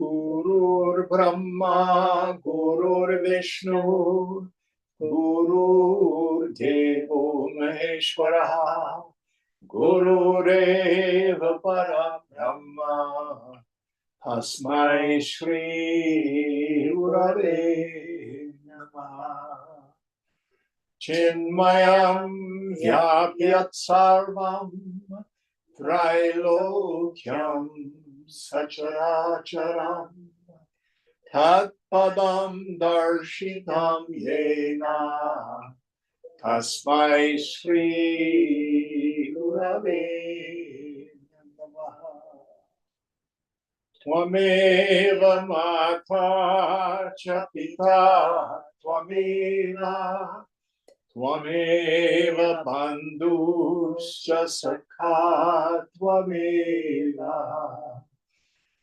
Gurur Brahma, Gurur Vishnu, Gurur Devo Maheshwara, Gurureva Para Brahma, Tasmai Shri Gurave Namaha. Chinmayam Vyapyat Sarvam Trilokyam Sacharacharam Tat Padam Darshitam Yena Tasmai Shri Gurave Namaha. Tvameva Mata Cha Pita Tvameva Tvameva Bandhuscha Sakha Tvameva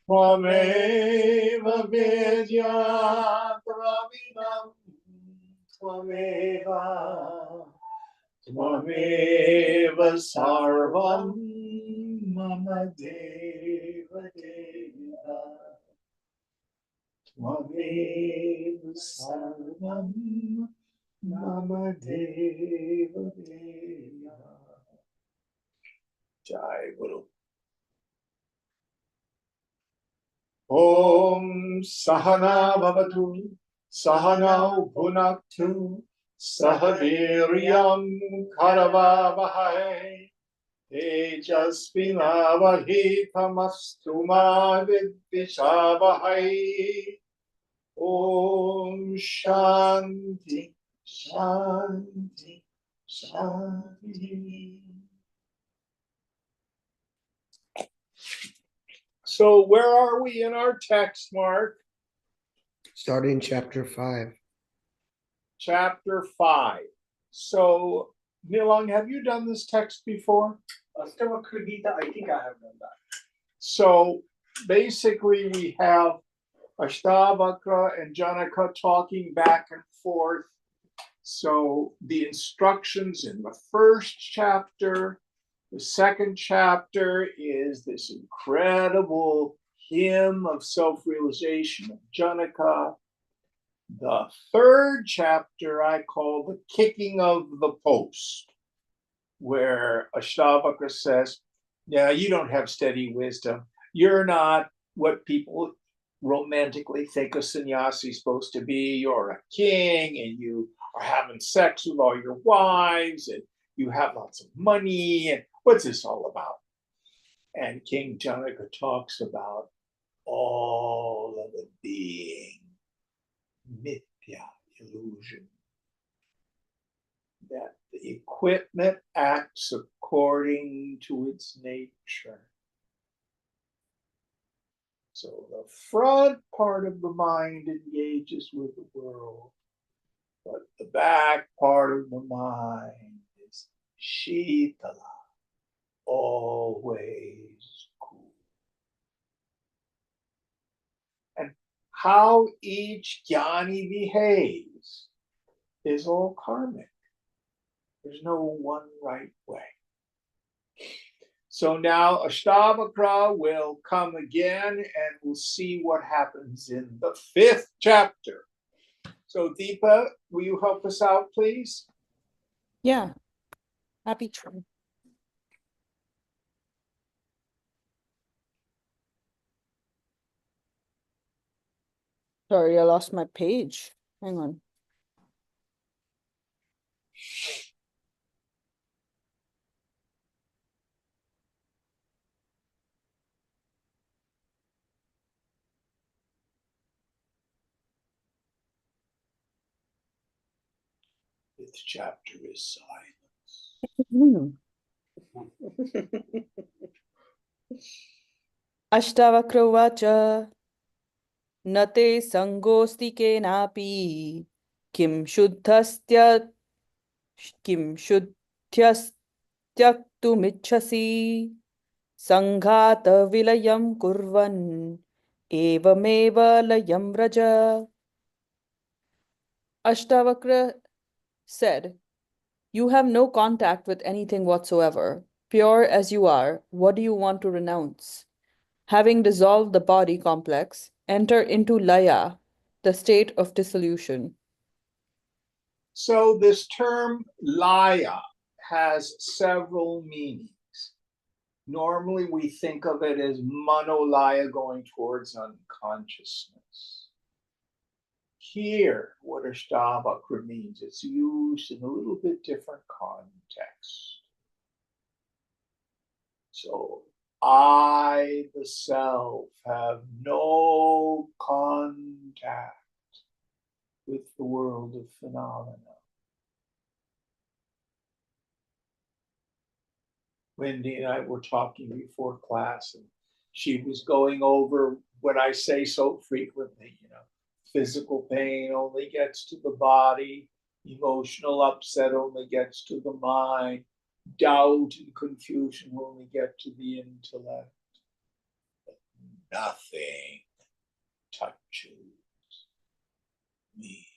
Tvameva Vidya Dravidam Tvameva Tvameva Sarvam Mama Deva Deva Tvameva Sarvam Mama Deva Deva. Jai Guru. Om Sahana Bhavatu Sahana Bhunaktu Sahaviryam Karavavahai Tejasvinavadhitamastu ma vidvishavahai. Om Shanti Shanti Shanti. So where are we in our text, Mark? Starting chapter 5. Chapter 5. So, Nilang, have you done this text before? Ashtavakra Gita, I think I have done that. So, basically we have Ashtavakra and Janaka talking back and forth. So, the instructions in the first chapter, the second chapter is this incredible hymn of self-realization of Janaka. The third chapter I call the kicking of the post, where Ashtavakra says, yeah, you don't have steady wisdom. You're not what people romantically think a sannyasi is supposed to be. You're a king and you are having sex with all your wives and you have lots of money. And what's this all about? And King Janaka talks about all of it being mithya, illusion. That the equipment acts according to its nature. So the front part of the mind engages with the world, but the back part of the mind is Shitala, always cool. And how each jnani behaves is all karmic. There's no one right way. So now Ashtavakra will come again and we'll see what happens in the 5th chapter. So Deepa, will you help us out, please? Yeah, happy to. Sorry, I lost my page. Hang on. Fifth chapter is Ashtavakra Vacha Nate Sangosti Kenapi Kim Shuddhastya Kim shuddhyastyaktumichhasi sanghata vilayam kurvan evameva layam raja. Ashtavakra said, "You have no contact with anything whatsoever. Pure as you are, what do you want to renounce? Having dissolved the body complex, enter into laya, the state of dissolution." So this term laya has several meanings. Normally we think of it as manolaya, going towards unconsciousness. Here, what Ashtavakra means, it's used in a little bit different context. So, I, the self, have no contact with the world of phenomena. Wendy and I were talking before class, and she was going over what I say so frequently, physical pain only gets to the body, emotional upset only gets to the mind, doubt and confusion only get to the intellect. But nothing touches me.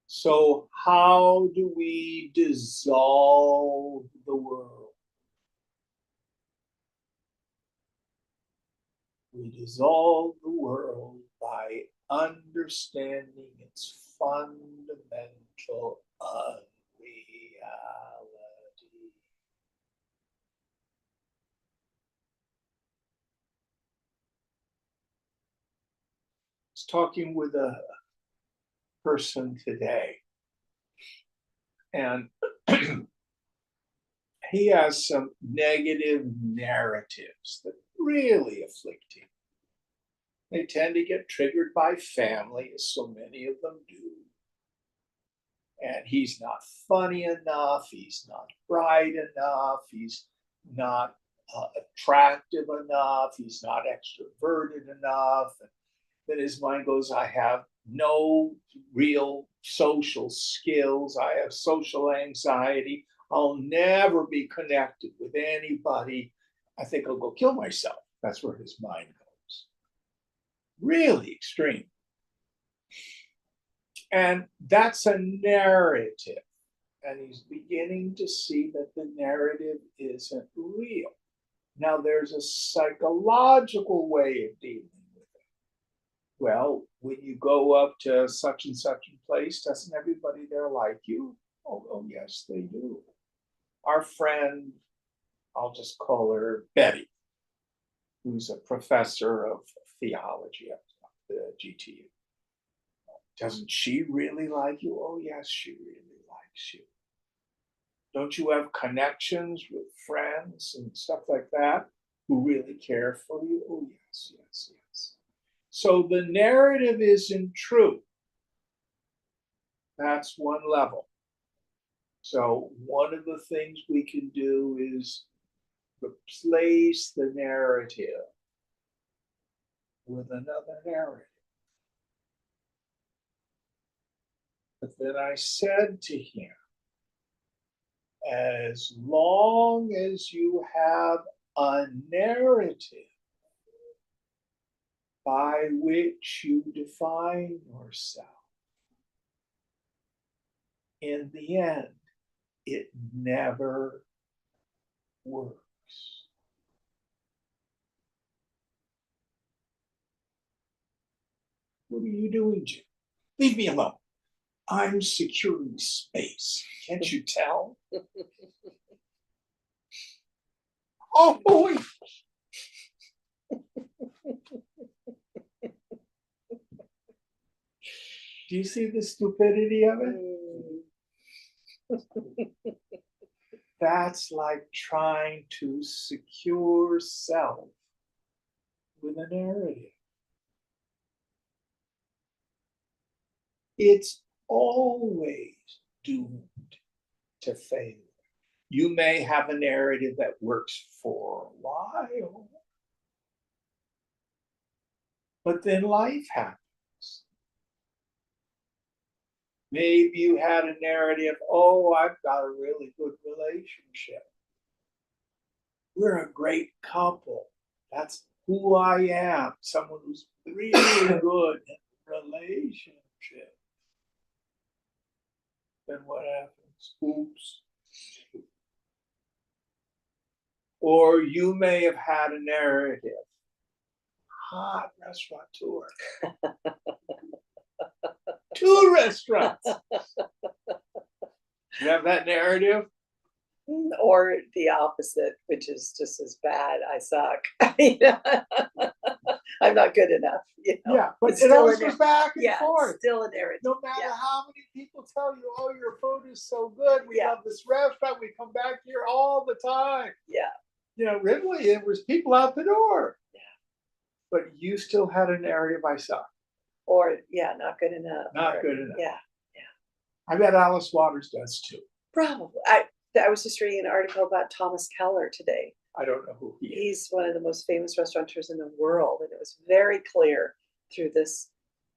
So how do we dissolve the world? We dissolve the world by understanding its fundamental unreality. I was talking with a person today, and he has some negative narratives that really afflict him. They tend to get triggered by family, as so many of them do. And he's not funny enough, he's not bright enough, he's not attractive enough, he's not extroverted enough. And then his mind goes, I have no real social skills, I have social anxiety, I'll never be connected with anybody. I think I'll go kill myself. That's where his mind goes. Really extreme. And that's a narrative. And he's beginning to see that the narrative isn't real. Now, there's a psychological way of dealing with it. Well, when you go up to such and such a place, doesn't everybody there like you? Oh, yes, they do. Our friend, I'll just call her Betty, who's a professor of theology at the GTU. Doesn't she really like you? Oh, yes, she really likes you. Don't you have connections with friends and stuff like that who really care for you? Oh, yes, yes, yes. So the narrative isn't true. That's one level. So one of the things we can do is replace the narrative with another narrative. But then I said to him, as long as you have a narrative by which you define yourself, in the end, it never works. What are you doing, Jim? Leave me alone. I'm securing space. Can't you tell? Oh, boy. Do you see the stupidity of it? That's like trying to secure self with a narrative. It's always doomed to fail. You may have a narrative that works for a while, But then life happens. Maybe you had a narrative, oh, I've got a really good relationship. We're a great couple. That's who I am, someone who's really good in a relationship. Then what happens? Oops. Or you may have had a narrative. Hot restaurateur. 2 restaurants. You have that narrative? Or the opposite, which is just as bad. I suck. You know? I'm not good enough. You know? Yeah, but It's it still always a goes nar- back and Yeah, forth. it's still a narrative. No matter Yeah. how many people tell you, oh, your food is so good. We Yeah. love this restaurant. We come back here all the time. Yeah. You know, really, it was people out the door. Yeah. But you still had a narrative, I suck. Or not good enough. Not good enough. Yeah. I bet Alice Waters does too. Probably. I was just reading an article about Thomas Keller today. I don't know who he is. He's one of the most famous restaurateurs in the world, and it was very clear through this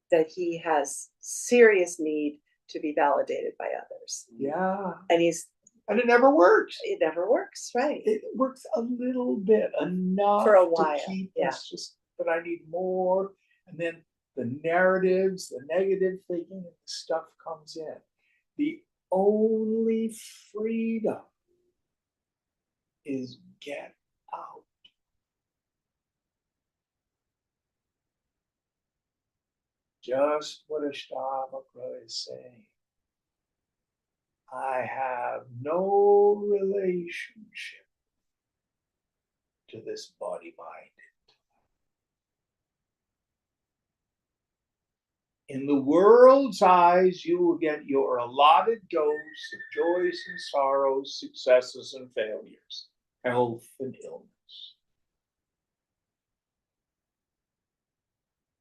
that he has serious need to be validated by others. Yeah. And it never works. it never works, right? It works a little bit, enough For a while, to keep yeah. us just, but I need more. And then the narratives, the negative thinking, and stuff comes in. The only freedom is get out. Just what Ashtavakra is saying. I have no relationship to this body-mind. In the world's eyes, you will get your allotted dose of joys and sorrows, successes and failures, health and illness.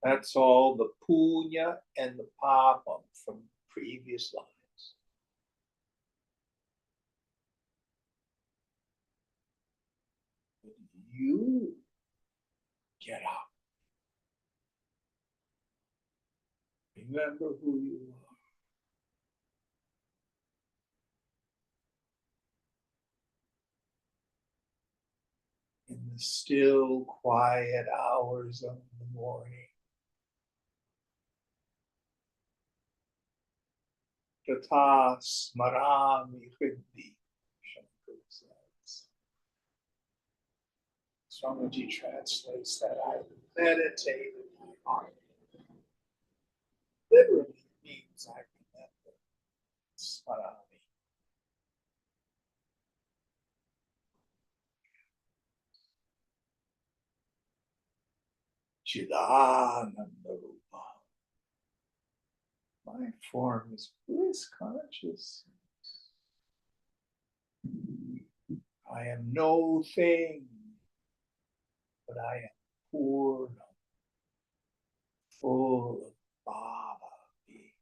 That's all the punya and the papam from previous lives. But you get up. Remember who you are. In the still, quiet hours of the morning. Tata smarami hridhi, Shankar says. Swamiji translates that I meditate in my heart. Literally means I remember. Smarami. Chidananda Rupa. My form is bliss consciousness. I am no thing, but I am Purna, full of Baba being.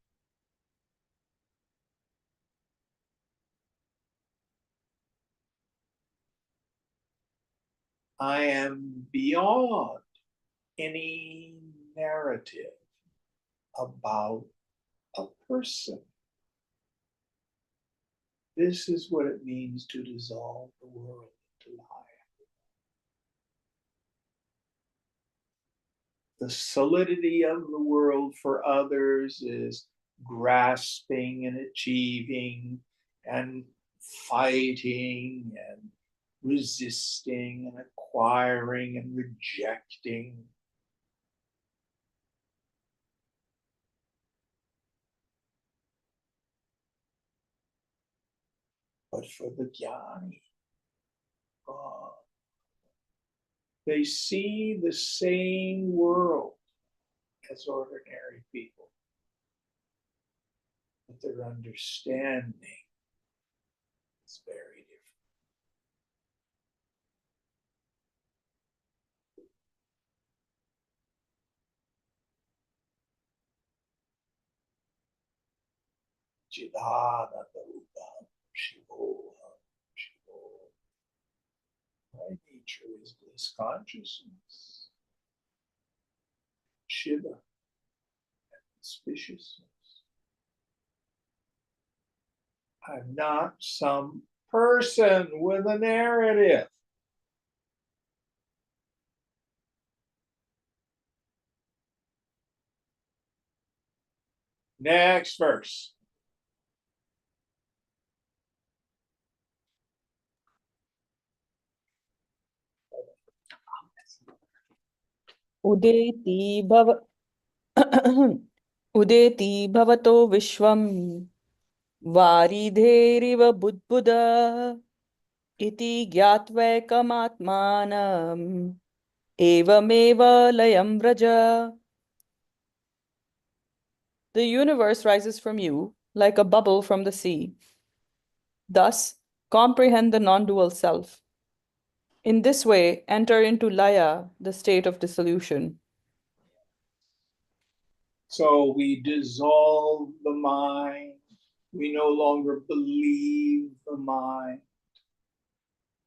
I am beyond any narrative about a person. This is what it means to dissolve the world into life. The solidity of the world for others is grasping and achieving and fighting and resisting and acquiring and rejecting. But for the jnani, they see the same world as ordinary people, but their understanding is very different. Chidananda Rupam Shivoham Shivo. My nature is bliss consciousness. Shiva, auspiciousness. I'm not some person with a narrative. Next verse. Udeti bhava Udeti bhavato vishwam varidheriva budbuda iti gyatvaikamatmanam evameva layam vraja. The universe rises from you like a bubble from the sea. Thus, comprehend the non-dual self. In this way, enter into laya, the state of dissolution. So we dissolve the mind. We no longer believe the mind.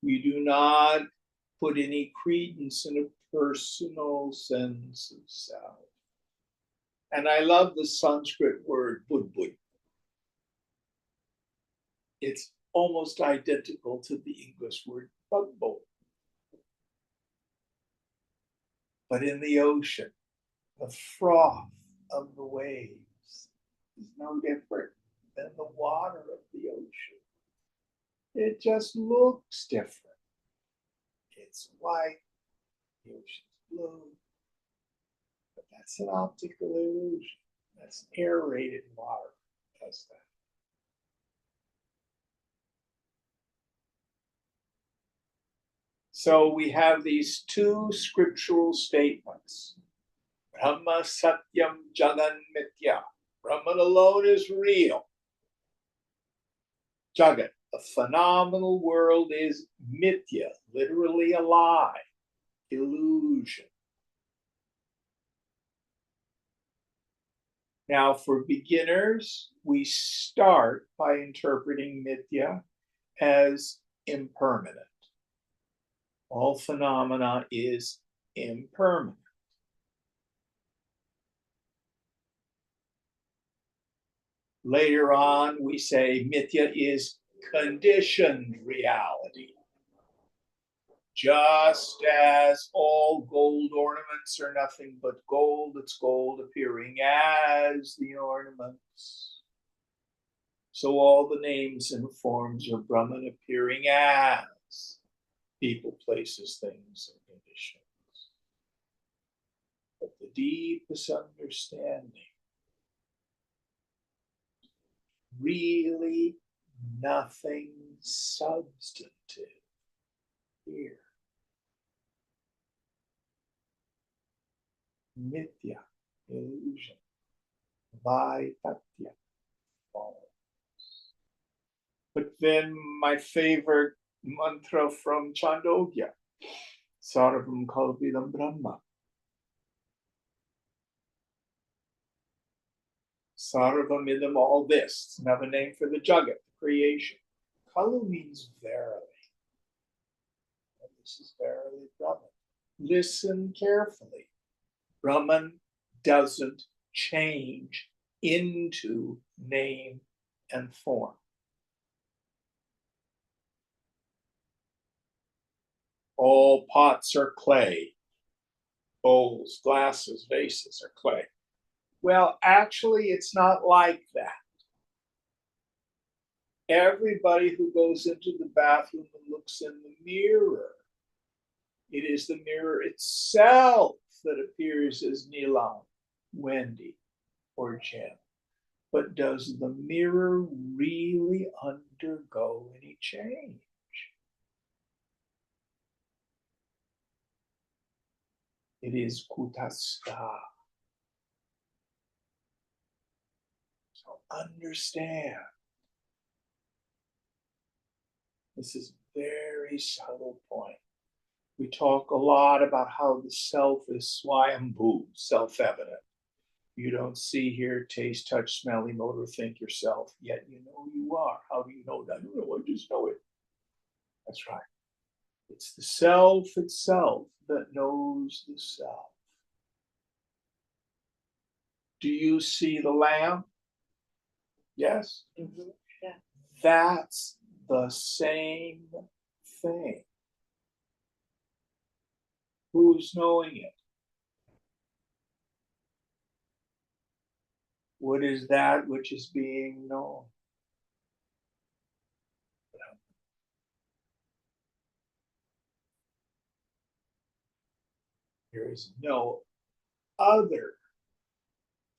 We do not put any credence in a personal sense of self. And I love the Sanskrit word budbud. It's almost identical to the English word bubble. But in the ocean, the froth of the waves is no different than the water of the ocean. It just looks different. It's white, the ocean's blue, but that's an optical illusion. That's aerated water. Does that. So we have these two scriptural statements. Brahma Satyam Jagan Mithya. Brahman alone is real. Jagat, a phenomenal world, is mithya, literally a lie, illusion. Now, for beginners, we start by interpreting mithya as impermanent. All phenomena is impermanent. Later on, we say mithya is conditioned reality. Just as all gold ornaments are nothing but gold, it's gold appearing as the ornaments. So all the names and forms are Brahman appearing as people, places, things, and conditions. But the deepest understanding, really nothing substantive here. Mithya, illusion. Vaitatya, false. But then my favorite mantra from Chandogya, Sarvam Kalvidam Brahma. Sarvamidam, all this. It's another name for the Jagat, the creation. Kalu means verily. And this is verily Brahman. Listen carefully. Brahman doesn't change into name and form. All pots are clay. Bowls, glasses, vases are clay. Well, actually, it's not like that. Everybody who goes into the bathroom and looks in the mirror, it is the mirror itself that appears as Neelam, Wendy, or Jim. But does the mirror really undergo any change? It is kutastha. So understand. This is a very subtle point. We talk a lot about how the self is swayambhu, self-evident. You don't see, hear, taste, touch, smell, emote, or think yourself, yet you know you are. How do you know that? I don't know, I just know it. That's right. It's the self itself that knows the self. Do you see the lamb? Yes. Mhm. Yeah. That's the same thing. Who's knowing it? What is that which is being known? There is no other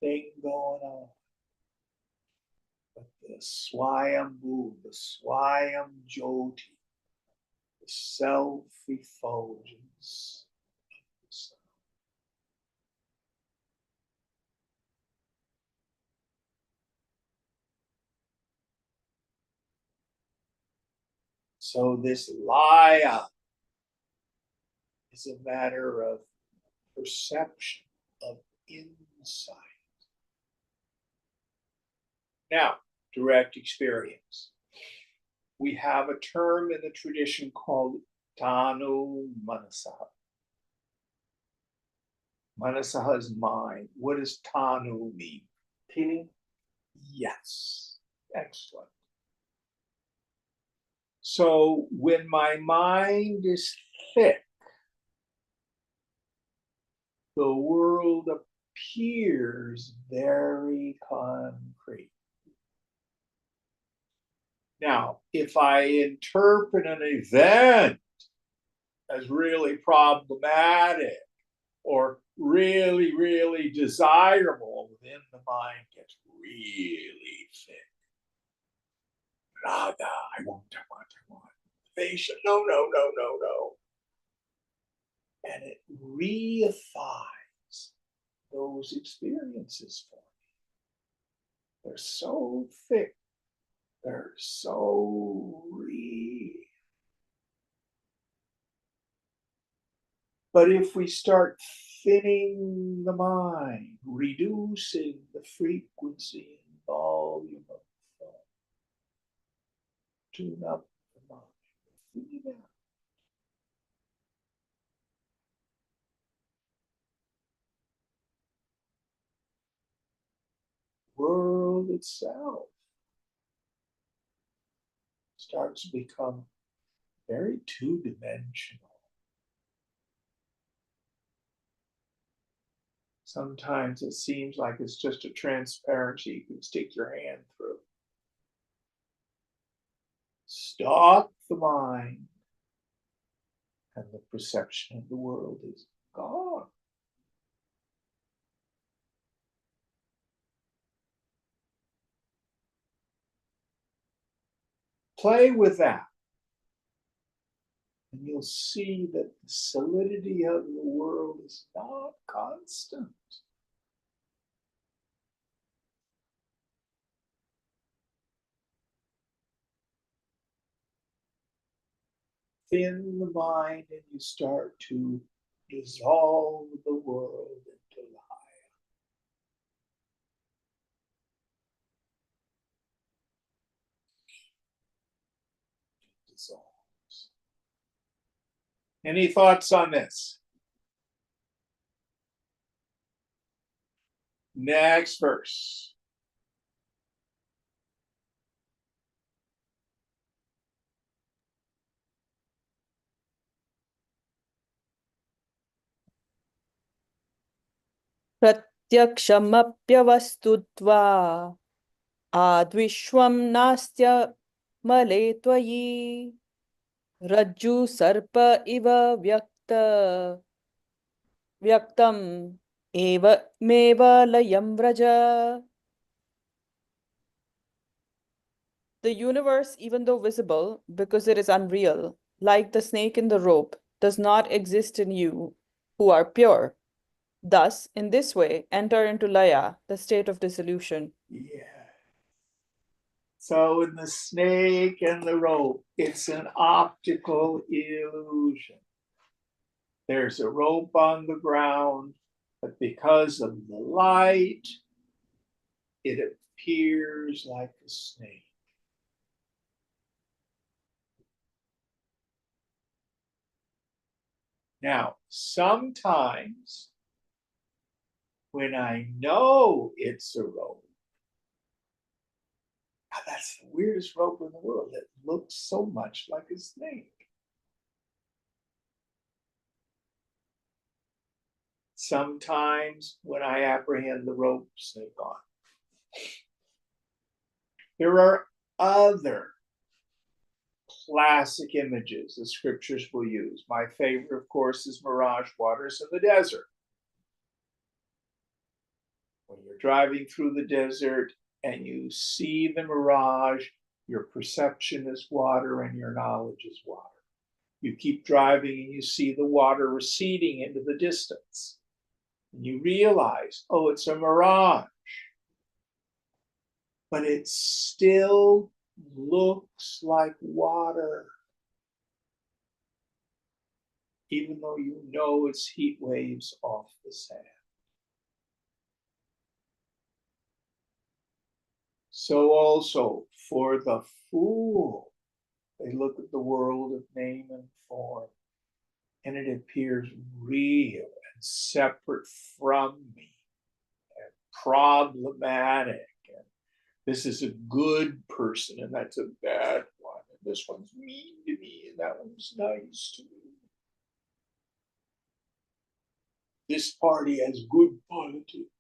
thing going on but the Swayambhu, the Swayam Jyoti, the self-effulgence. So this Laya is a matter of perception, of insight. Now, direct experience. We have a term in the tradition called Tanu Manasaha. Manasaha is mind. What does Tanu mean? Feeling. Yes. Excellent. So when my mind is thick, the world appears very concrete. Now, if I interpret an event as really problematic or really, really desirable, then the mind gets really thick. Raga, I want. Motivation, no. And it reifies those experiences for me. They're so thick. They're so real. But if we start thinning the mind, reducing the frequency and volume of thought, tune up the mind, thin it out. World itself starts to become very two-dimensional. Sometimes it seems like it's just a transparency you can stick your hand through. Stop the mind, and the perception of the world is gone. Play with that, and you'll see that the solidity of the world is not constant. Thin the mind, and you start to dissolve the world into light. It dissolves. Any thoughts on this? Next verse. प्रत्यक्षमप्यवस्तुत्वा आद्विश्वं नास्त्यमले त्वयि रज्जु सर्प इव व्यक्तम् एवमेव लयं Vraj. The universe, even though visible, because it is unreal, like the snake in the rope, does not exist in you, who are pure. Thus, in this way, enter into laya, the state of dissolution. Yeah. So in the snake and the rope, it's an optical illusion. There's a rope on the ground, but because of the light, it appears like a snake. Now, sometimes when I know it's a rope. God, that's the weirdest rope in the world. It looks so much like a snake. Sometimes when I apprehend the ropes, they're gone. There are other classic images the scriptures will use. My favorite, of course, is mirage waters in the desert. When you're driving through the desert and you see the mirage, your perception is water and your knowledge is water. You keep driving and you see the water receding into the distance. And you realize, oh, it's a mirage. But it still looks like water, even though you know it's heat waves off the sand. So also for the fool, they look at the world of name and form, and it appears real and separate from me and problematic. And this is a good person, and that's a bad one. And this one's mean to me, and that one's nice to me. This party has good politics.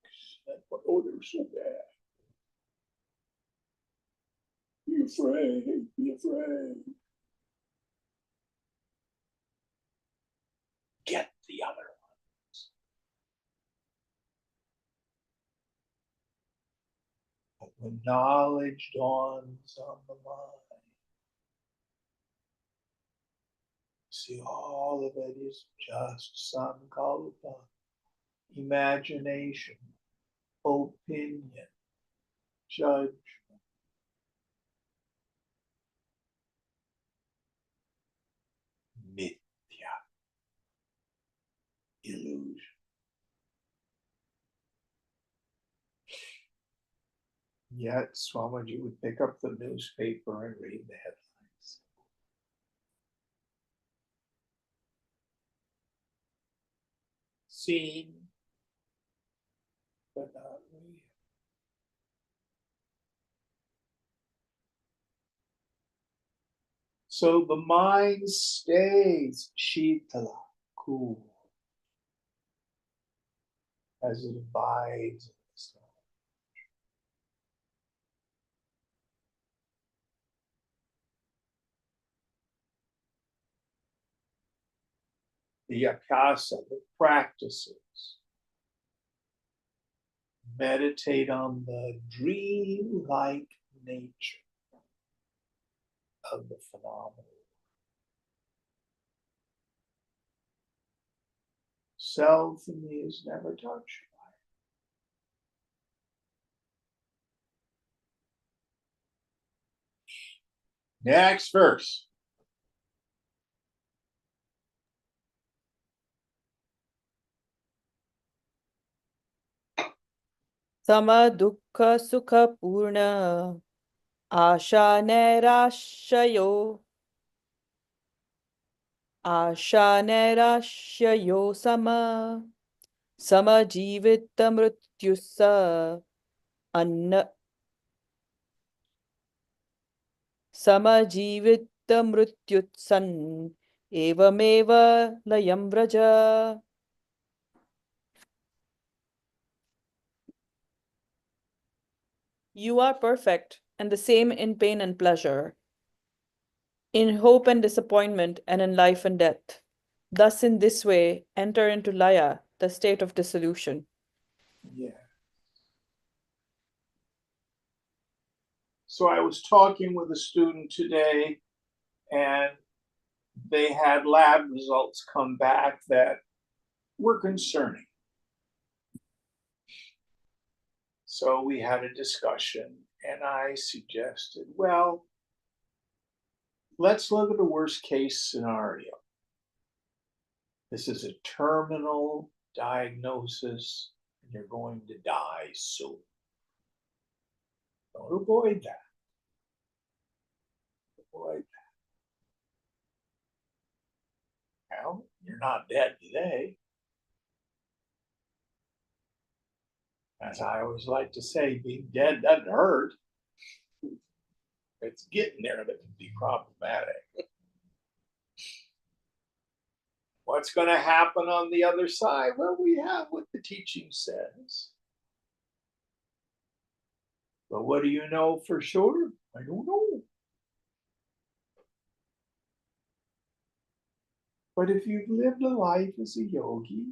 Oh, they're so bad. Be afraid, be afraid. Get the other ones. But when knowledge dawns on the mind, see, all of it is just sankalpa, imagination, opinion, judgment. Mithya, illusion. Yet Swamiji would pick up the newspaper and read the headlines. Seen, but not real. So the mind stays shitala, cool, as it abides in this life. The akasa, the practices, meditate on the dream-like nature of the phenomenon. Self in me is never touched by it. Next verse. Sama dukkha sukha purna asha nairashayo sama jivita mrityusa anna sama jivita mrityutsan evameva layam vraja. You are perfect and the same in pain and pleasure, in hope and disappointment, and in life and death. Thus, in this way, enter into laya, the state of dissolution. Yeah. So I was talking with a student today, and they had lab results come back that were concerning. So we had a discussion, and I suggested, well, let's look at the worst case scenario. This is a terminal diagnosis, and you're going to die soon. Don't avoid that. Avoid that. Well, you're not dead today. As I always like to say, being dead doesn't hurt. It's getting there that can be problematic. What's going to happen on the other side? Well, we have what the teaching says. But what do you know for sure? I don't know. But if you've lived a life as a yogi,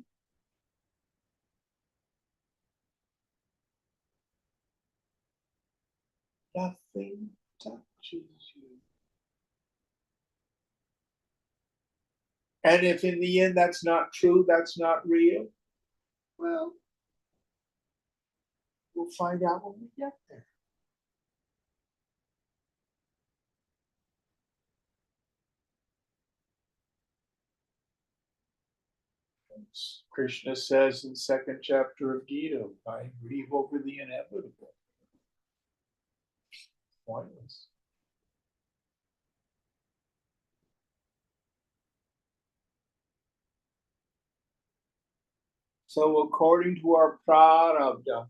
nothing touches you. And if in the end that's not true, that's not real, well, we'll find out when we get there. As Krishna says in second chapter of Gita, I grieve over the inevitable. Pointless. So according to our prarabdha,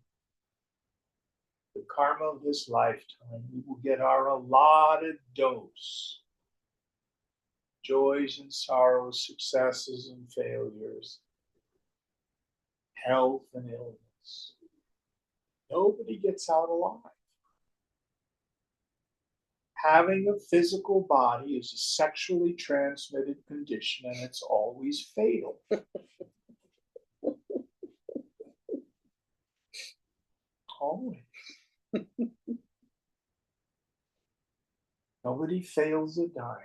the karma of this lifetime, we will get our allotted dose. Joys and sorrows, successes and failures, health and illness. Nobody gets out alive. Having a physical body is a sexually transmitted condition, and it's always fatal. Always. Nobody fails at dying.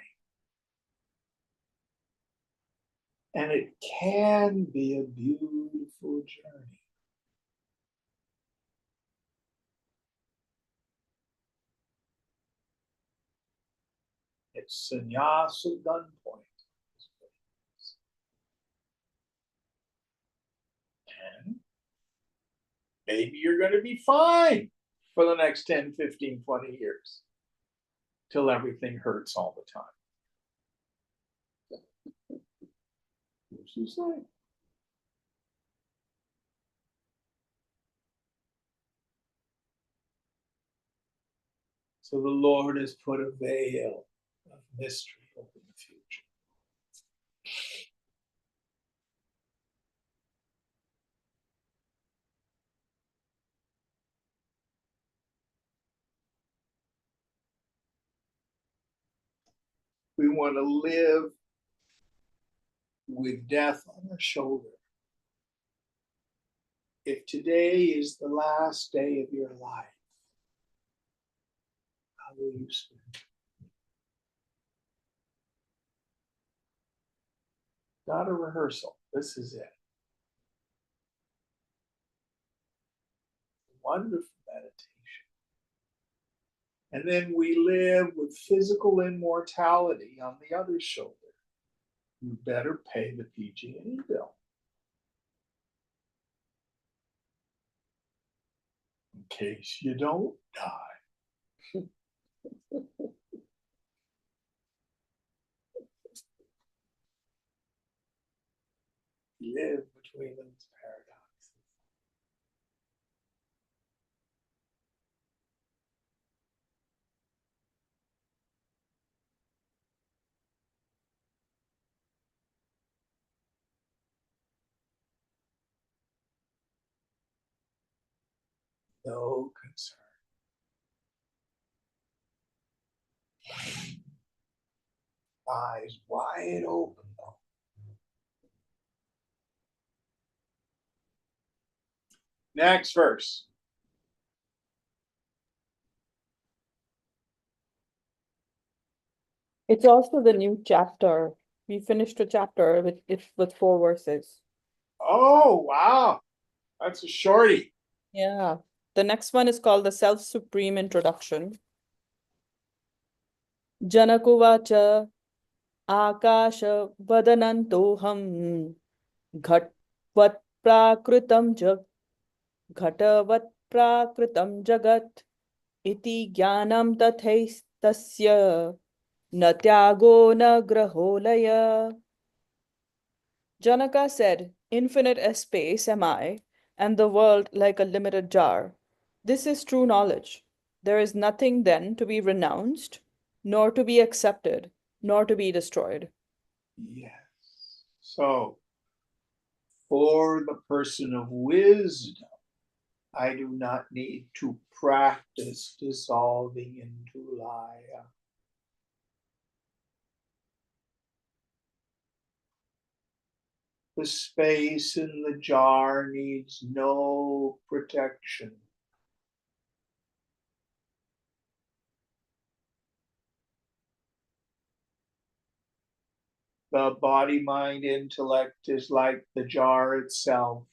And it can be a beautiful journey. It's sannyas at gunpoint. And maybe you're going to be fine for the next 10, 15, 20 years till everything hurts all the time. What's he saying? So the Lord has put a veil of mystery over the future. We want to live with death on our shoulder. If today is the last day of your life, how will you spend it? Not a rehearsal. This is it. Wonderful meditation. And then we live with physical immortality on the other shoulder. You better pay the PG&E bill. In case you don't die. Live between those paradoxes. No concern. Eyes wide open though. Next verse. It's also the new chapter. We finished a chapter with 4 verses. Oh, wow. That's a shorty. Yeah. The next one is called the Self-Supreme Introduction. Janakuvacha Akasha Vadanantoham Ghatvat Prakritam Ghatavat Prakritam Jagat Iti Jnanam Tasya Na Tyago Na Graholaya. Janaka said, infinite as space am I, and the world like a limited jar. This is true knowledge. There is nothing then to be renounced, nor to be accepted, nor to be destroyed. Yes. So, for the person of wisdom, I do not need to practice dissolving into Laya. The space in the jar needs no protection. The body, mind, intellect is like the jar itself.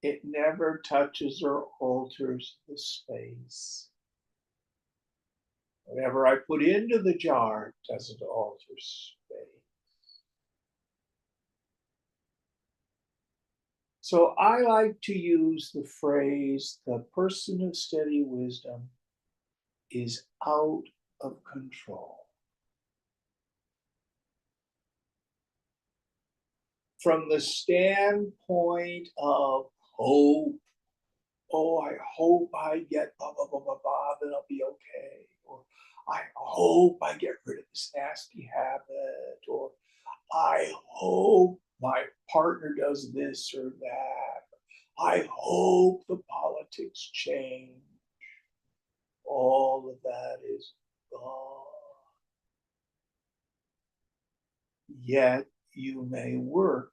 It never touches or alters the space. Whatever I put into the jar doesn't alter space. So I like to use the phrase, the person of steady wisdom is out of control. From the standpoint of hope, oh, I hope I get blah, blah, blah, blah, blah, then I'll be okay. Or I hope I get rid of this nasty habit. Or I hope my partner does this or that. I hope the politics change. All of that is gone. Yet you may work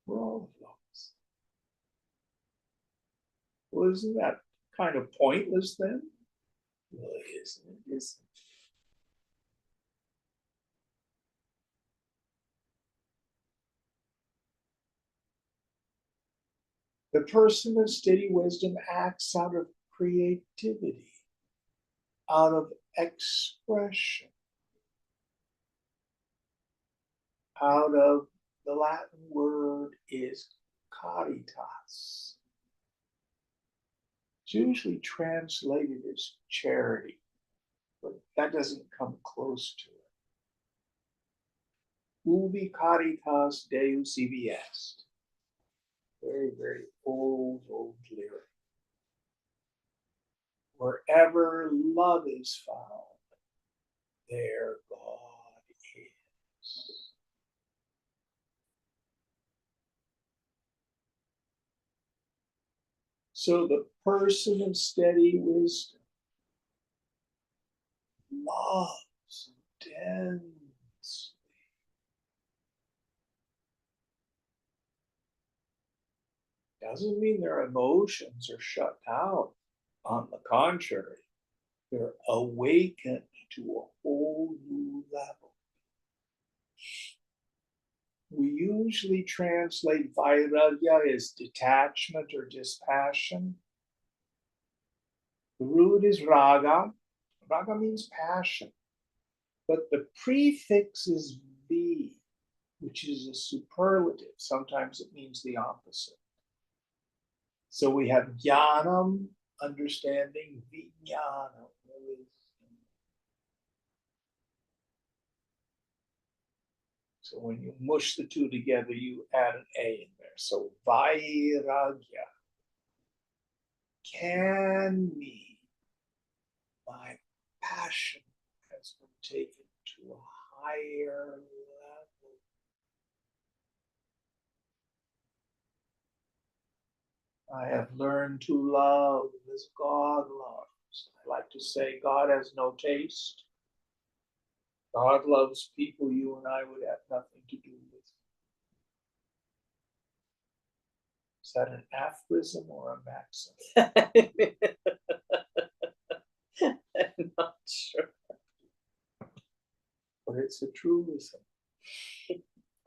for all of those. Well, isn't that kind of pointless then? Well, it isn't. It isn't. The person of steady wisdom acts out of creativity, out of expression, out of the Latin word is caritas. It's usually translated as charity, but that doesn't come close to it. Ubi caritas Deus ibi est. Very, very old lyric. Wherever love is found, there God is. So the person of steady wisdom loves intensely. Doesn't mean their emotions are shut down. On the contrary, they're awakened to a whole new level. We usually translate vairagya as detachment or dispassion. The root is raga. Raga means passion. But the prefix is V, which is a superlative. Sometimes it means the opposite. So we have jnanam, understanding, vijnanam, wisdom. So when you mush the two together, you add an A in there. So vairagya can mean my passion has been taken to a higher level. I have learned to love as God loves. I like to say God has no taste. God loves people you and I would have nothing to do with. Is that an aphorism or a maxim? I'm not sure. But it's a truism.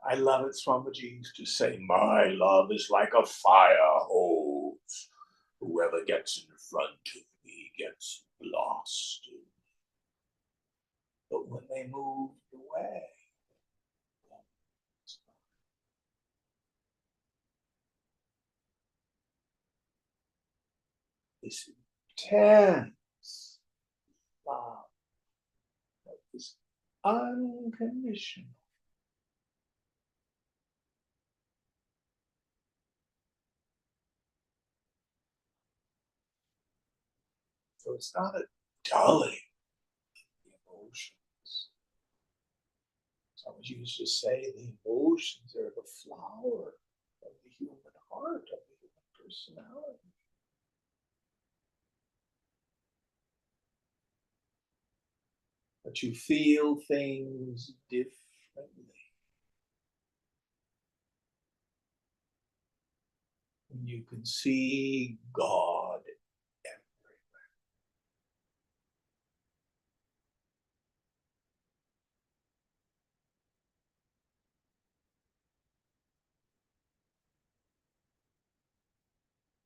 I love it. Swamiji used to say, my love is like a fire hose. Whoever gets in front of me gets blasted. But when they moved away, this intense love that is unconditional. So it's not a dulling of the emotions. Someone used to say the emotions are the flower of the human heart, of the human personality. But you feel things differently. And you can see God everywhere.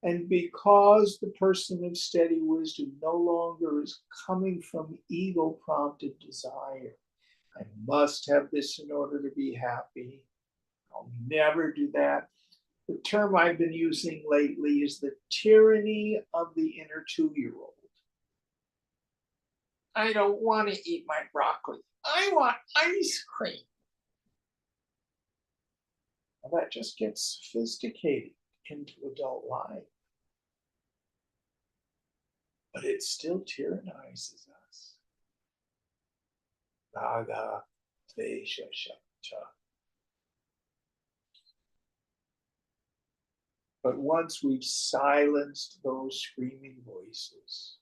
And because the person of steady wisdom no longer is coming from ego-prompted desire, I must have this in order to be happy. I'll never do that. The term I've been using lately is the tyranny of the inner 2-year-old. I don't want to eat my broccoli. I want ice cream. Well, that just gets sophisticated into adult life. But it still tyrannizes us. Raga, Tvesha, Shakta. But once we've silenced those screaming voices,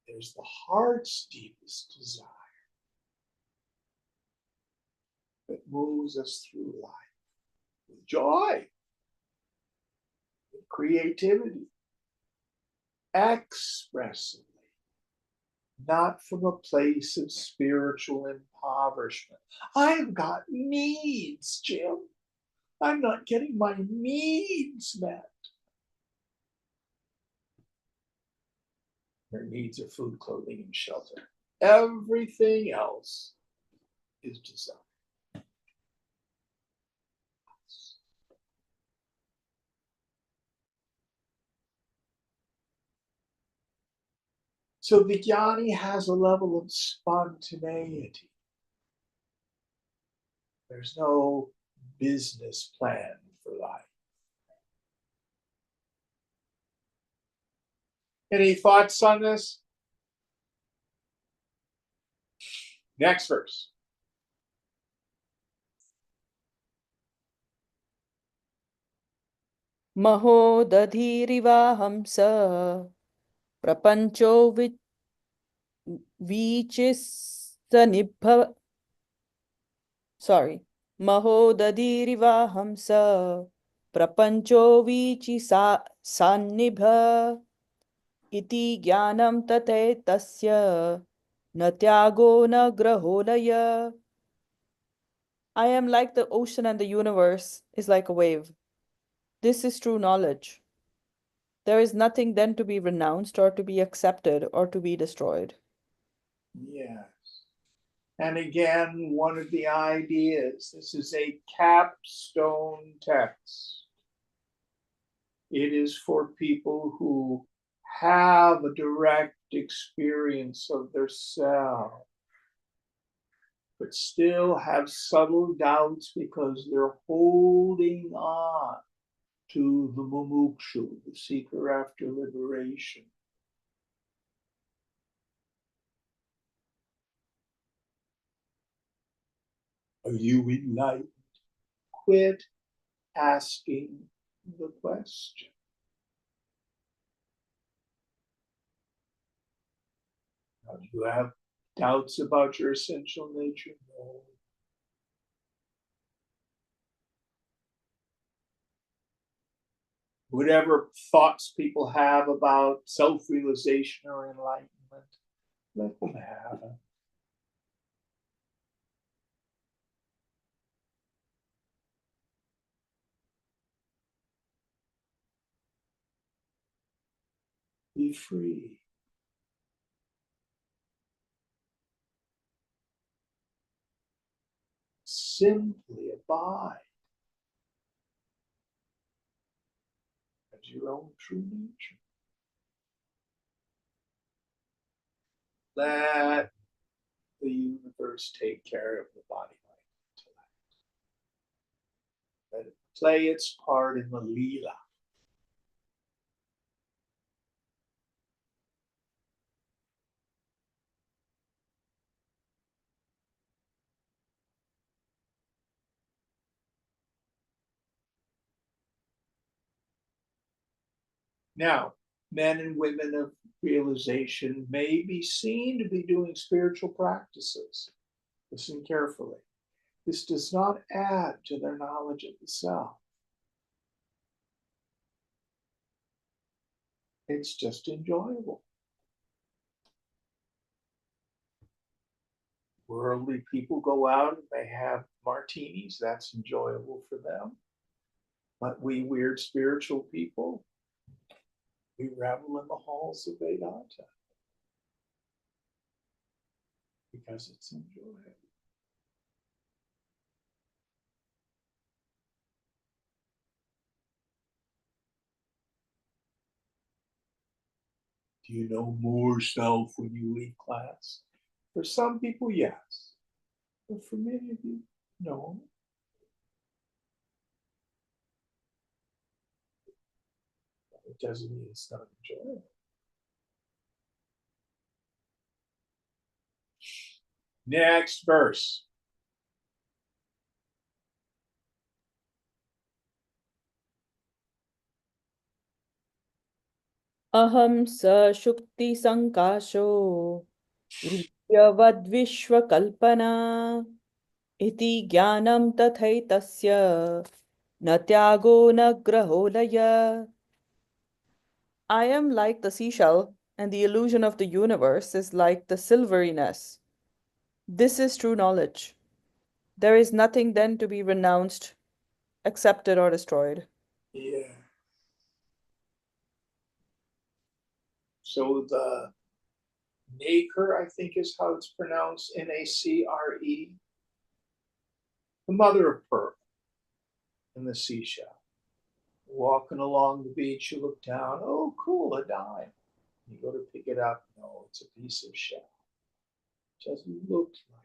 there's the heart's deepest desire that moves us through life with joy, with creativity, expressively, not from a place of spiritual impoverishment. I've got needs, Jim. I'm not getting my needs met. Their needs are food, clothing, and shelter. Everything else is desire. So the jnani has a level of spontaneity. There's no business plan for life. Any thoughts on this? Next verse. महोदधिरिवाहंस प्रपञ्चो वीचिसनिभव sorry महोदधिरिवाहंस प्रपञ्चो वीचिसान्निभ इति ज्ञानं तथैतस्य न त्यागो न ग्रहोलय. I am like the ocean and the universe is like a wave. This is true knowledge. There is nothing then to be renounced or to be accepted or to be destroyed. Yes. And again, one of the ideas, this is a capstone text. It is for people who have a direct experience of their self, but still have subtle doubts because they're holding on to the mumukshu, the seeker after liberation. Are you enlightened? Quit asking the question. Now, do you have doubts about your essential nature? No. Whatever thoughts people have about self-realization or enlightenment, let them have it. Be free. Simply abide as your own true nature. Let the universe take care of the body, mind, intellect. Let it play its part in the Leela. Now, men and women of realization may be seen to be doing spiritual practices. Listen carefully. This does not add to their knowledge of the self. It's just enjoyable. Worldly people go out and they have martinis. That's enjoyable for them. But we weird spiritual people, we revel in the halls of Vedanta because it's enjoyable. Do you know more self when you leave class? For some people, yes. But for many of you, no. It doesn't mean it's not enjoyable. Next verse. Aham sa shukti sankasho vidyavadvishwakalpana iti jnanam tathaitasya na tyago na graholaya. I am like the seashell, and the illusion of the universe is like the silveriness. This is true knowledge. There is nothing then to be renounced, accepted, or destroyed. Yeah. So the Nacre, I think is how it's pronounced, Nacre, the mother of pearl in the seashell. Walking along the beach, you look down, oh, cool, a dime. You go to pick it up, no, it's a piece of shell. Just looks like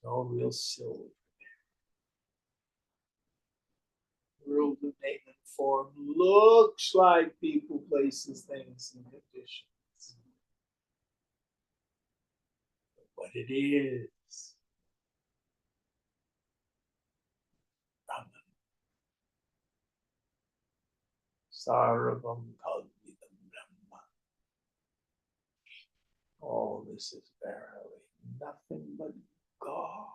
it. No real silver. Real good name and form looks like people, places, things, and conditions. But what it is, Brahman. Sarvam Kalvidam Brahma. All this is verily nothing but God.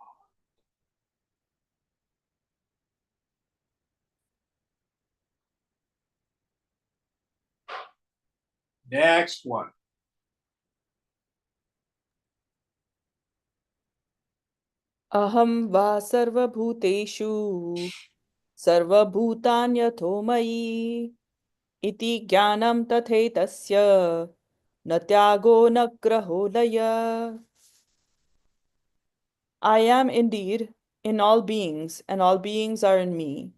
Next one. Aham va sarvabhuteshu sarvabhutanyatho mayi iti jnanam tathaitasya na tyago na graholaya. I am indeed in all beings, and all beings are in me.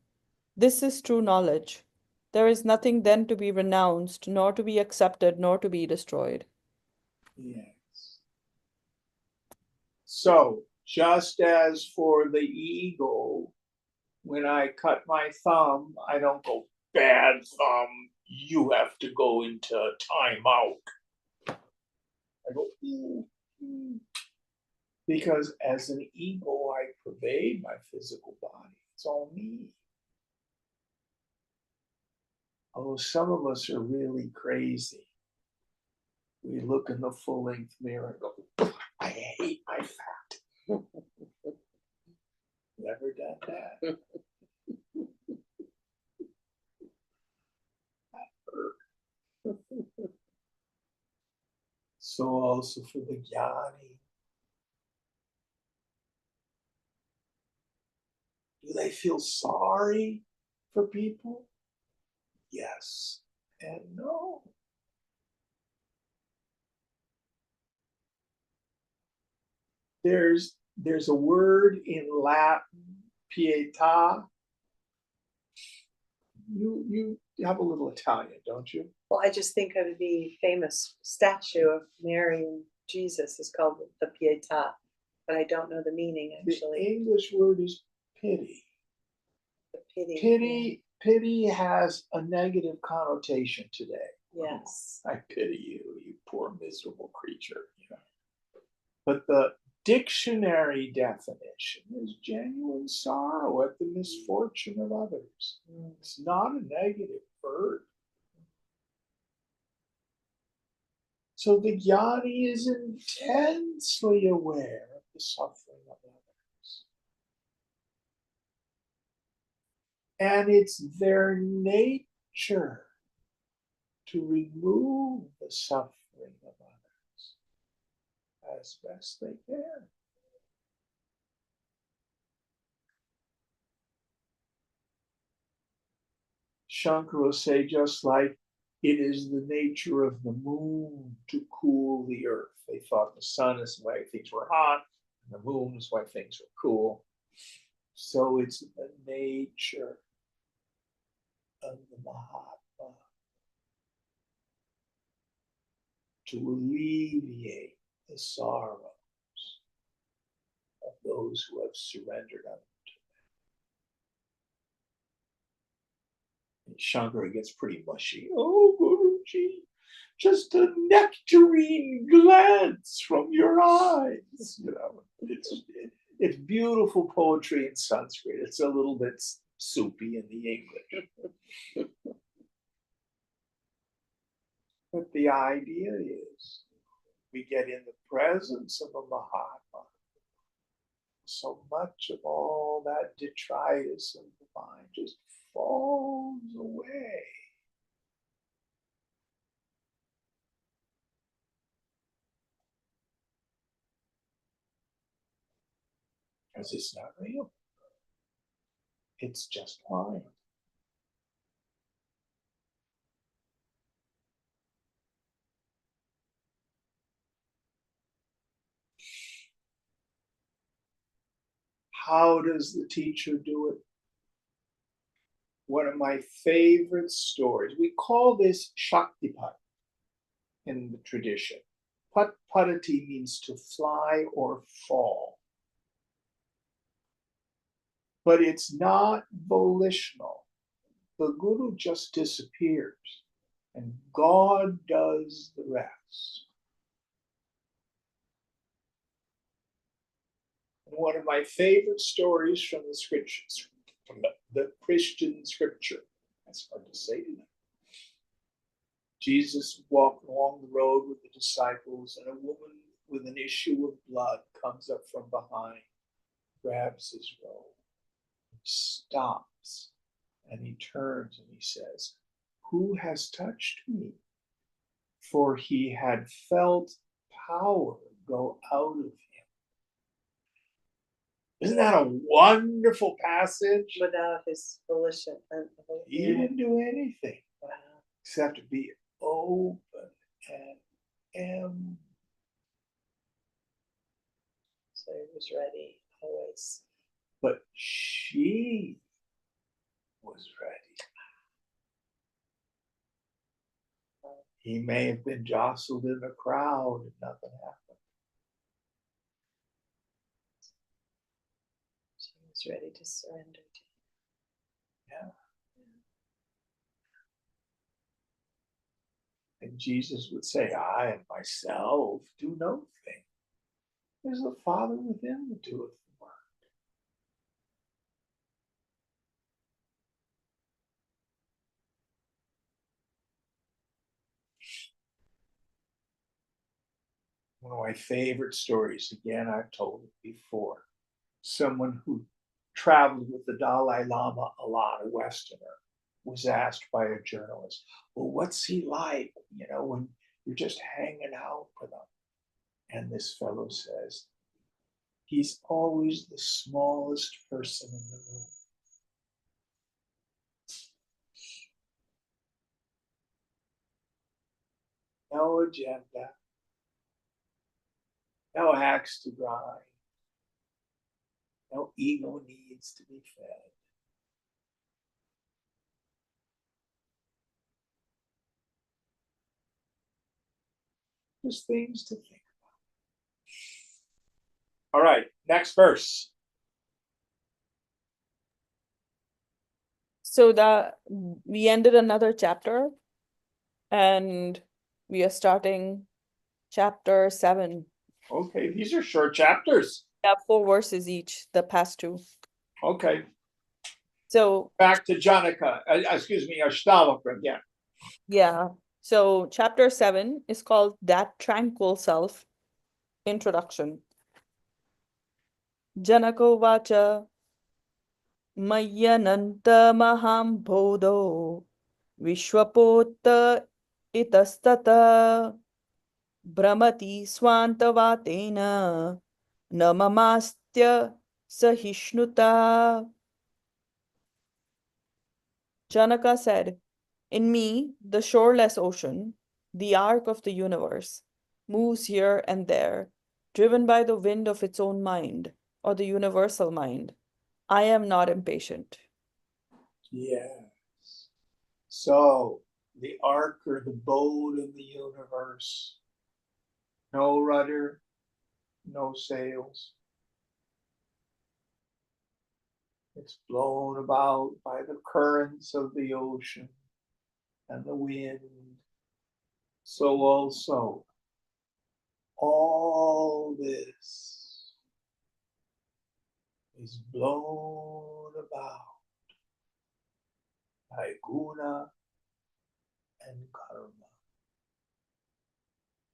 This is true knowledge. There is nothing then to be renounced, nor to be accepted, nor to be destroyed. Yes. So, just as for the ego, when I cut my thumb, I don't go, bad thumb, you have to go into timeout. I go, ooh, ooh. Because as an ego, I pervade my physical body. It's all me. Although some of us are really crazy. We look in the full-length mirror and go, I hate my fat. Never done that. That hurt. So also for the jnani. Do they feel sorry for people? Yes and no. There's a word in Latin, pietà. You have a little Italian, don't you? Well, I just think of the famous statue of Mary and Jesus is called the Pietà, but I don't know the meaning The actually. English word is pity. The pity. Pity has a negative connotation today. Yes. I pity you, you poor miserable creature. But the dictionary definition is genuine sorrow at the misfortune of others. It's not a negative word. So the jnani is intensely aware of the suffering of others. And it's their nature to remove the suffering of others as best they can. Shankara will say, just like it is the nature of the moon to cool the earth. They thought the sun is why things were hot, and the moon is why things were cool. So it's the nature of the Mahatma to alleviate the sorrows of those who have surrendered unto them. And Shankara gets pretty mushy. Oh, Guruji, just a nectarine glance from your eyes. You know, it's beautiful poetry in Sanskrit. It's a little bit soupy in the English. But the idea is we get in the presence of a Mahatma. So much of all that detritus of the mind just falls away. Because it's not real. It's just mind. How does the teacher do it? One of my favorite stories. We call this Shaktipat in the tradition. Patati means to fly or fall. But it's not volitional. The Guru just disappears, and God does the rest. And one of my favorite stories from the scriptures, from the Christian scripture, that's hard to say to them. Jesus walked along the road with the disciples, and a woman with an issue of blood comes up from behind, grabs his robe, stops, and he turns and he says, "Who has touched me?" For he had felt power go out of him. Isn't that a wonderful passage? Without his volition. He didn't do anything except to be open and empty. So he was ready always. But she was ready. He may have been jostled in a crowd and nothing happened. She was ready to surrender to Yeah. And Jesus would say, I and myself do no thing. There's the Father within that doeth the work. One of my favorite stories, again, I've told it before. Someone who traveled with the Dalai Lama a lot, a Westerner, was asked by a journalist, well, what's he like, you know, when you're just hanging out with him? And this fellow says, he's always the smallest person in the room. No agenda, no axe to grind, no ego needs to be fed. Just things to think about. All right, next verse. So we ended another chapter and we are starting chapter 7. Okay, these are short chapters. Yeah, 4 verses each, the past 2. Okay, So, back to Janaka, Ashtavakra again. yeah. So, chapter 7 is called That Tranquil Self, Introduction. Janako Vacha Mayyananta Maham Bodho Vishwapota Itastata Brahmati Swantavatena Namamastya Sahishnuta. Janaka said, in me, the shoreless ocean, the arc of the universe, moves here and there, driven by the wind of its own mind, or the universal mind. I am not impatient. Yes. So the ark or the boat in the universe, no rudder, no sails. It's blown about by the currents of the ocean and the wind. So also, all this is blown about by guna and karma.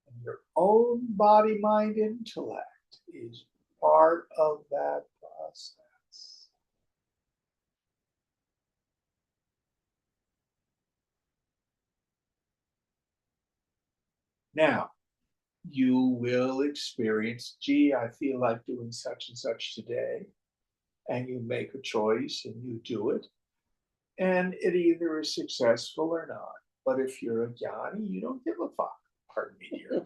And your own body, mind, intellect is part of that process. Now, you will experience, gee, I feel like doing such and such today. And you make a choice and you do it. And it either is successful or not. But if you're a jnani, you don't give a fuck. Pardon me, dear.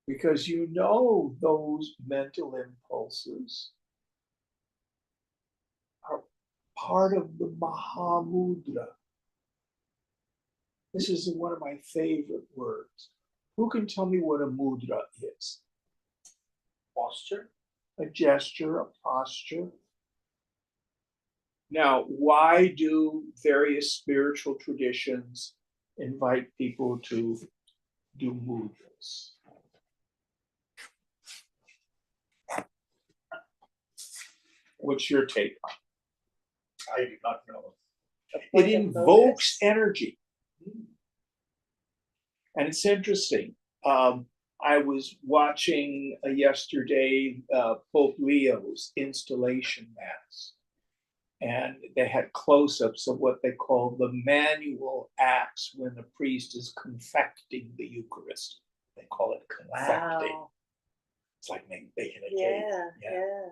Because you know those mental impulses are part of the Mahamudra. This is one of my favorite words. Who can tell me what a mudra is? Posture. A gesture, a posture. Now, why do various spiritual traditions invite people to do mudras? What's your take on I do not know. it? It invokes energy. And it's interesting. I was watching yesterday Pope Leo's installation mass, and they had close-ups of what they call the manual acts when the priest is confecting the Eucharist. They call it confecting. Wow. It's like baking a Yeah, cake. yeah.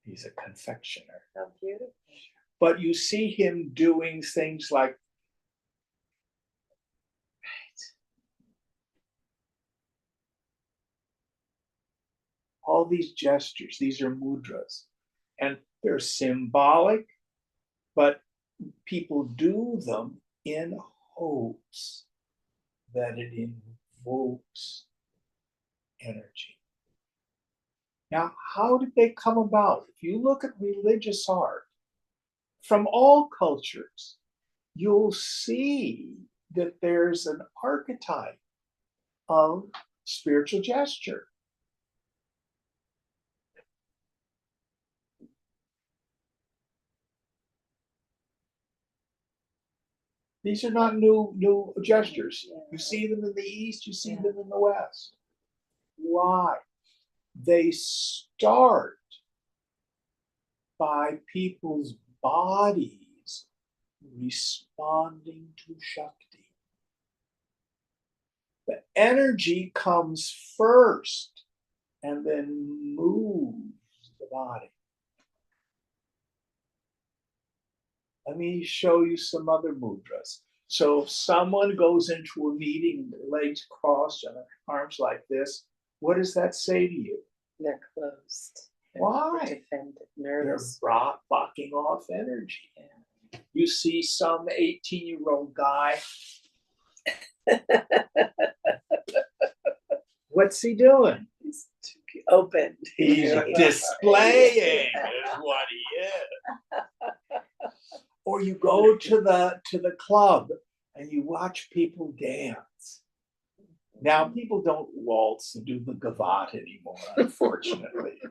He's a confectioner. How beautiful. But you see him doing things like all these gestures. These are mudras, and they're symbolic, but people do them in hopes that it invokes energy. Now, how did they come about? If you look at religious art from all cultures, you'll see that there's an archetype of spiritual gesture. These are not new gestures. You see them in the East, you see them in the West. Why? They start by people's bodies responding to Shakti. The energy comes first and then moves the body. Let me show you some other mudras. So if someone goes into a meeting, legs crossed and arms like this, what does that say to you? They're closed. Why? Defended, They're nervous. blocking off energy. You see some 18-year-old guy. What's he doing? He's too open. He's displaying is what he is. Or you go to the club and you watch people dance. Now, people don't waltz and do the gavotte anymore, unfortunately.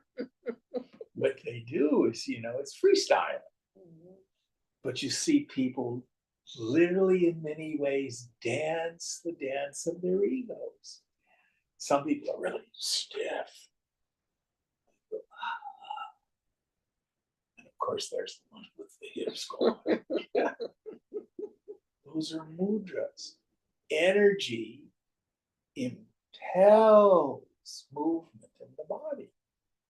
What they do is, it's freestyle. But you see people literally in many ways dance the dance of their egos. Some people are really stiff. And of course, there's the one with the hips going. Yeah. Those are mudras. Energy impels movement in the body.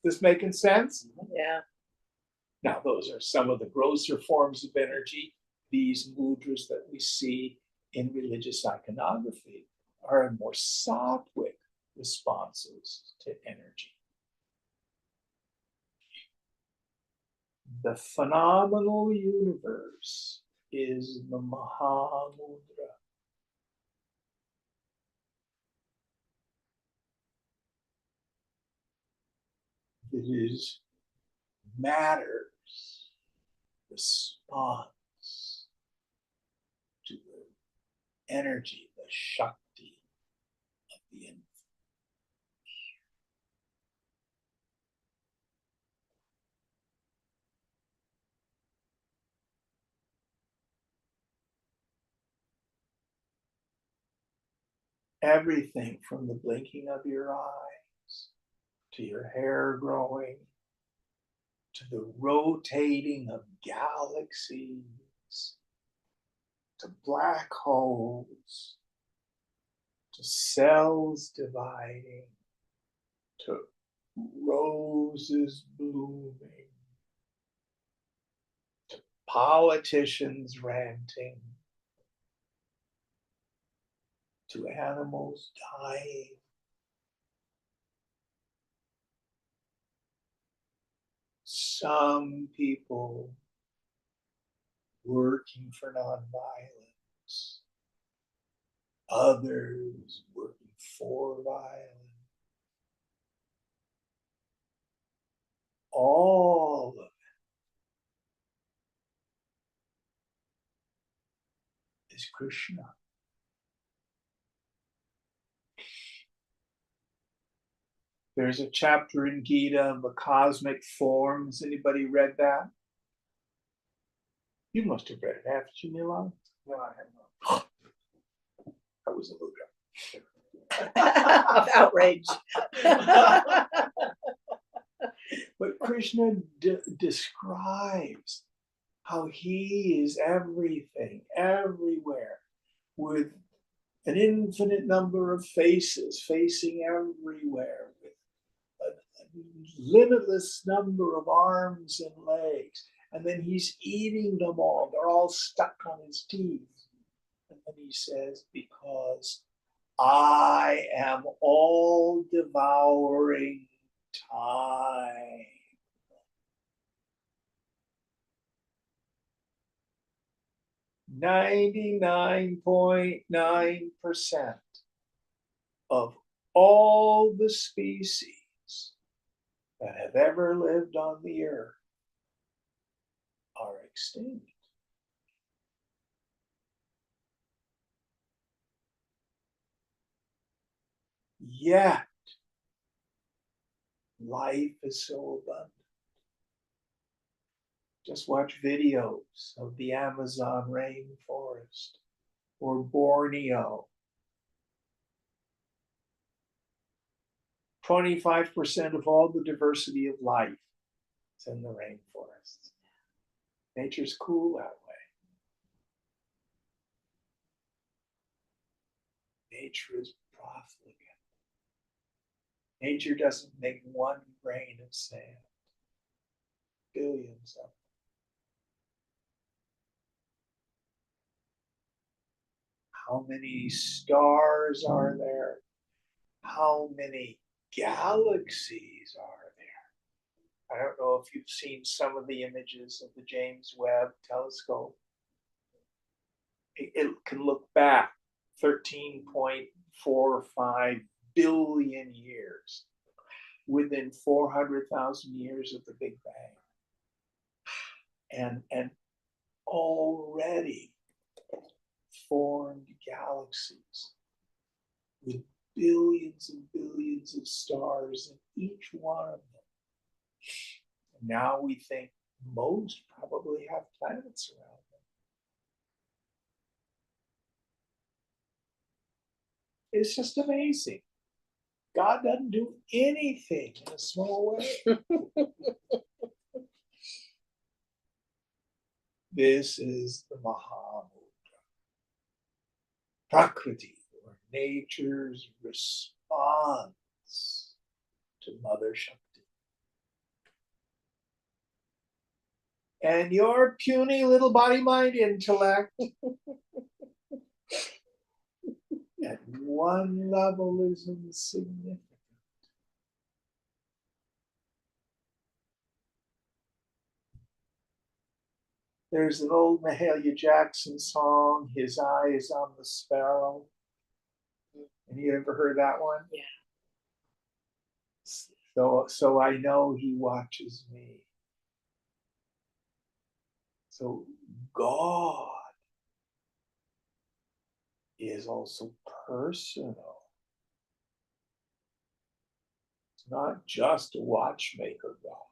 This making sense? Yeah. Now, those are some of the grosser forms of energy. These mudras that we see in religious iconography are more sattvic responses to energy. The phenomenal universe is the Mahamudra. It is matter's response to the energy, the Shakti of the infinite. Everything from the blinking of your eyes to your hair growing to the rotating of galaxies to black holes to cells dividing to roses blooming to politicians ranting to animals dying. Some people working for nonviolence, others working for violence. All of it is Krishna. There's a chapter in Gita of the cosmic forms. Anybody read that? You must have read it, haven't you, Milan? No, I have not. That was a little Of outrage. But Krishna describes how he is everything, everywhere, with an infinite number of faces facing everywhere, with a limitless number of arms and legs. And then he's eating them all. They're all stuck on his teeth. And then he says, because I am all devouring time. 99.9% of all the species that have ever lived on the earth are extinct. Yet, life is so abundant. Just watch videos of the Amazon rainforest or Borneo. 25% of all the diversity of life is in the rainforests. Nature's cool that way. Nature is profligate. Nature doesn't make one grain of sand. Billions of them. How many stars are there? How many galaxies are there? I don't know if you've seen some of the images of the James Webb telescope. It can look back 13.45 billion years within 400,000 years of the Big Bang. And already formed galaxies with billions and billions of stars in each one of them. And now we think most probably have planets around them. It's just amazing. God doesn't do anything in a small way. This is the Mahamudra. Prakriti, or nature's response to Mother Shakti. And your puny little body mind intellect at one level is insignificant. There's an old Mahalia Jackson song, His Eye is on the Sparrow. Have you ever heard that one? Yeah. So I know he watches me. So God is also personal. It's not just a watchmaker God.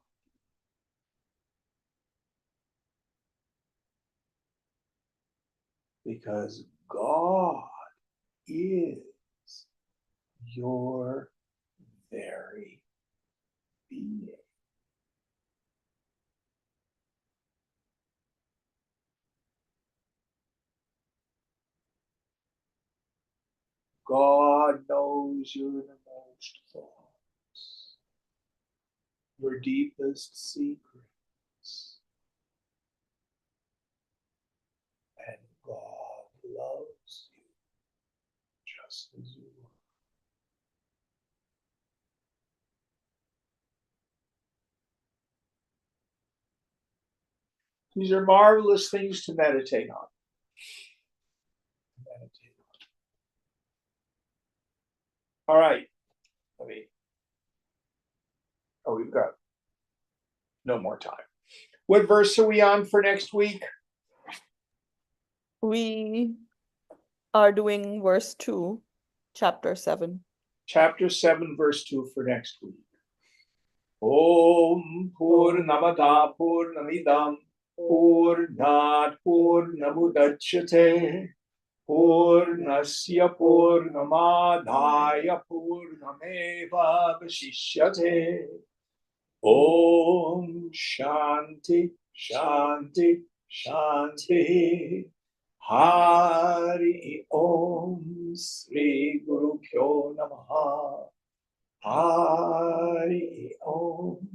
Because God is your very being. God knows your innermost thoughts, your deepest secrets, and God loves you just as you are. These are marvelous things to meditate on. All right. We've got no more time. What verse are we on for next week? We are doing verse 2, chapter 7. Chapter 7, verse 2 for next week. Om Purnamada Purnamidam Purnat Purnamudachyate Purnasya Purnamadhaya Purnameva Vashishyate. Om Shanti Shanti Shanti. Hari Om Sri Guru Pyo Namaha. Hari Om.